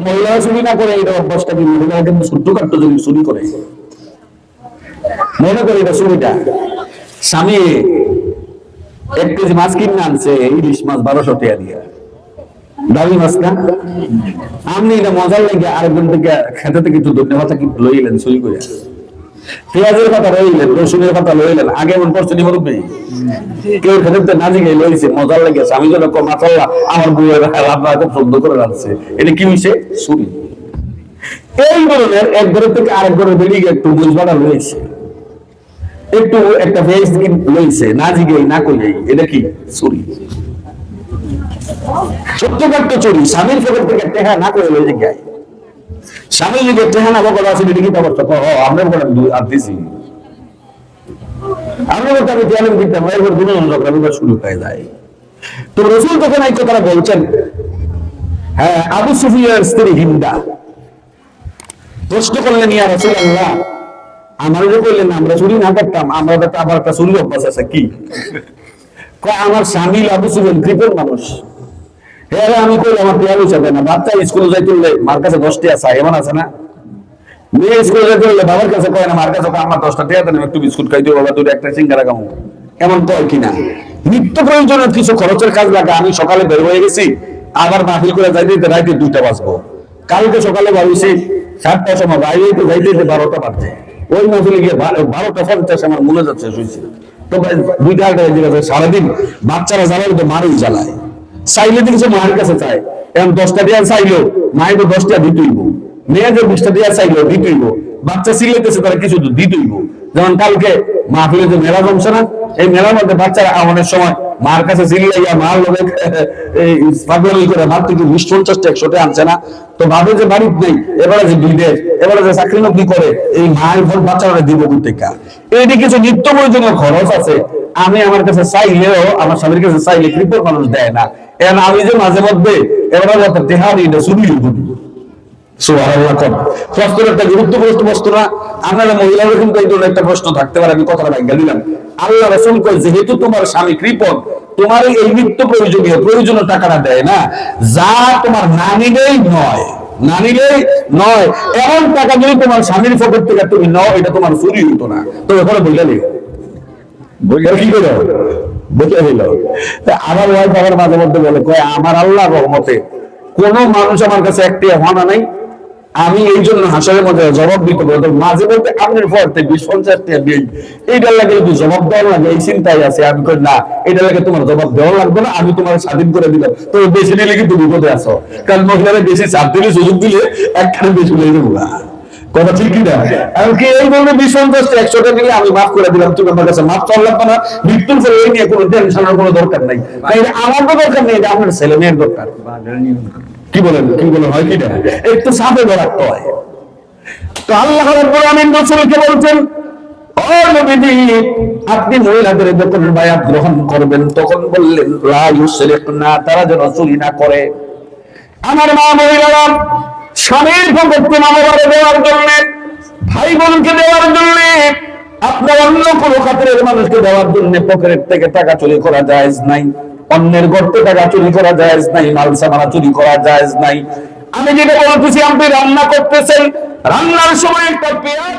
মহিলারা চুরি না করে এটা অভ্যাসটা কি? মহিলারা কিন্তু ছোট্টখাট্ট যদি চুরি করে, মনে করে এটা চুরিটা। স্বামী 1 কেজি মাছ কিনে আনছে, ইলিশ মাছ 1200 টাকা দিয়ে, দামি মাছ না? আপনি এটা মজার লেগে আরেকজন থেকে খেতে থেকে একটু ধন্যবাদ কি লইলেন চুরি করে, পেঁয়াজের কথা লইলেন, রসুনের কথা লইলেন, আগে মন করছে নি বলবে কেউ খেতে না জিগে লইছে, মজার লেগেছে। আমি যেন মাসাল্লাহ আমার বউয়ের রান্না খুব সুন্দর করে রাখছে, এটা কি হয়েছে? চুরি। এই ধরনের এক ঘরের থেকে আরেক ঘরের বেরিয়ে একটু বুঝবাটা রয়েছে, একটু একটা ভেজ লইছে, না জিগে না কইলে, এটা কি? চুরি। ছোট্টখাট্ট চুরি, স্বামীর পকেট থেকে টেহা না করে লই জিগায়। স্বামী যদি টেহা না বকর আছে এটা কি ব্যবস্থা? আমরা আর দিছি, আমরা বলতে আমি টেহা দিতাম, এরপর দুজন রবিবার শুরু হয়ে যায়। তো রাসূল তখন এই কথাটা বলছেন। হ্যাঁ, আবু সুফিয়ানের স্ত্রী হিন্দা প্রশ্ন করলেন, ইয়া রাসূলুল্লাহ, আমরা যে বললেন আমরা চুরি না করতাম, আমরা তো আবার একটা চুরি অভ্যাস আছে, কি? আমার স্বামী আবু সুফিয়ান কৃপণ মানুষ। হ্যাঁ, আমি কই আমার পেয়ার হিসাবে না, বাচ্চা স্কুলে যাইতে হলে মার কাছে 10 টাকা চাই, এমন আছে না? মেয়ে স্কুলে যাইতে হলে বাবার কাছে কয় না, মার কাছে আমার 10 টাকা দেন, একটু বিস্কুট খাই দিও বাবা, তুই একটা সিঙ্গারা খাবো, এমন কয় কিনা? নিত্য প্রয়োজনের কিছু খরচের কাজ লাগে। আমি সকালে বের হয়ে গেছি, আবার মাহফিল করে যাইতে রাইতে 2টা বাজবো। কালকে সকালে বাড়িছি 7টার সময়, বাইরে যাইতে 12টা বাজছে। ওই মাহফিলে গিয়ে 12:50 আমার মনে যাচ্ছে শুয়েছি। তো 2টা সারাদিন বাচ্চারা জ্বালায় তো মারই জ্বালায়, চাইলে কিছু মায়ের কাছে চায়। এখন 10টা টাকা চাইলো, মায়ের তো 10 টাকা দিতেইব, মেয়ে যে 20টা টাকা চাইলো দিতেইব, বাচ্চা সিলেতেছে তারা কিছু তো দিতেইব। যেমন কালকে মাহফিলে যে মেলা জমছে না, এই মেলার মধ্যে বাচ্চারা আমাদের সময় মার কাছে চিল্লাইয়া মার লোক পাগলামি করে মার থেকে 20-50 টাকা 100 টাকা আনছে না। তো ভাবে যে বাড়িতে নেই, এবারে যে বিদেশ, এবারে যে চাকরি নকরি করে, এই মায়ের ভোট বাচ্চারা দিব কোথেকে? এইটি কিছু নিত্য প্রয়োজনীয় খরচ আছে। আমি আমার কাছে চাইলেও আমার স্বামীর কাছে চাইলে কৃপণ মানুষ দেয় না। এখন আমি যে মাঝে মধ্যে এবারে দেহারি এটা চুরি করি, সুবহানাল্লাহ। প্রশ্নের একটা গুরুত্বপূর্ণ প্রশ্ন না? আপনারা মহিলাদের কিন্তু এই ধরনের একটা প্রশ্ন থাকতে পারে, আমি কথাটা ভাঙ্গা দিলাম। আল্লাহ রাসূল কয়, যেহেতু তোমার স্বামী কৃপণ, তোমার এই নিত্য প্রয়োজনীয় টাকাটা দেয় না, যা তোমার না নিলেই নয়, এমন টাকা যদি তোমার স্বামীর পকেট থেকে তুমি নাও, এটা তোমার চুরি হতো না। তো এখানে বইলা নেই, বইলা কি করে বইলা হইল। আমার ওয়াইফ আমার মাঝে মধ্যে বলে, কয় আমার আল্লাহর রহমতে কোন মানুষ আমার কাছে একটি হওয়া নাই, আমি এই জন্য হাসরের মধ্যে জবাব দিতে পারবো। মাঝে মধ্যে আপনার পড়তে 20-50 টাকা দিই, এইটার লাগে যদি জবাব দেওয়া লাগে এই চিন্তাই আছে। আমি কই না, এটার লাগে তোমার জবাব দেওয়া লাগবে না, আমি তোমার স্বাধীন করে দিলাম। তো বেশি নিলে কিন্তু বিপদে আছো, কারণ মহিলারা বেশি চাপ দিলে, সুযোগ দিলে একখানে বেশি লেগে যাবো। কথা ঠিক কিনা? এমনকি এই বলবে 20-50 টাকা 100 টাকা দিলে আমি মাফ করে দিলাম, তুমি আমার কাছে মাফ চাওয়া লাগবে না, মৃত্যুর পরে এই নিয়ে কোনো টেনশনের কোনো দরকার নাই। আমার তো দরকার নেই, এটা আপনার ছেলে মেয়ের দরকার। কি বলেন হয় কিনা? একটু সাথে রাখতে হয়। তো আল্লাহ রাব্বুল আমিন রাসূলকে বলছেন, ও নবী, আপনি মহিলাদের যখন বায়াত গ্রহণ করবেন তখন বললেন লা ইউসরিকনা, তারা যেন চুরি না করে। আমার মা মহিলারা স্বামীর পকেটে মামলারে দেওয়ার জন্য, ভাই বোনকে দেওয়ার জন্য, আপনার অন্য কোনো খাতিরের মানুষকে দেওয়ার জন্য পকেট থেকে টাকা চুরি করা জায়েজ নাই, অন্যের গর্তে টাকা চুরি করা জায়েজ নাই, মাল সামানা চুরি করা জায়েজ নাই। আমি যেটা বলতেছি, আপনি রান্না করতেছেন, রান্নার সময় একটা পেঁয়াজ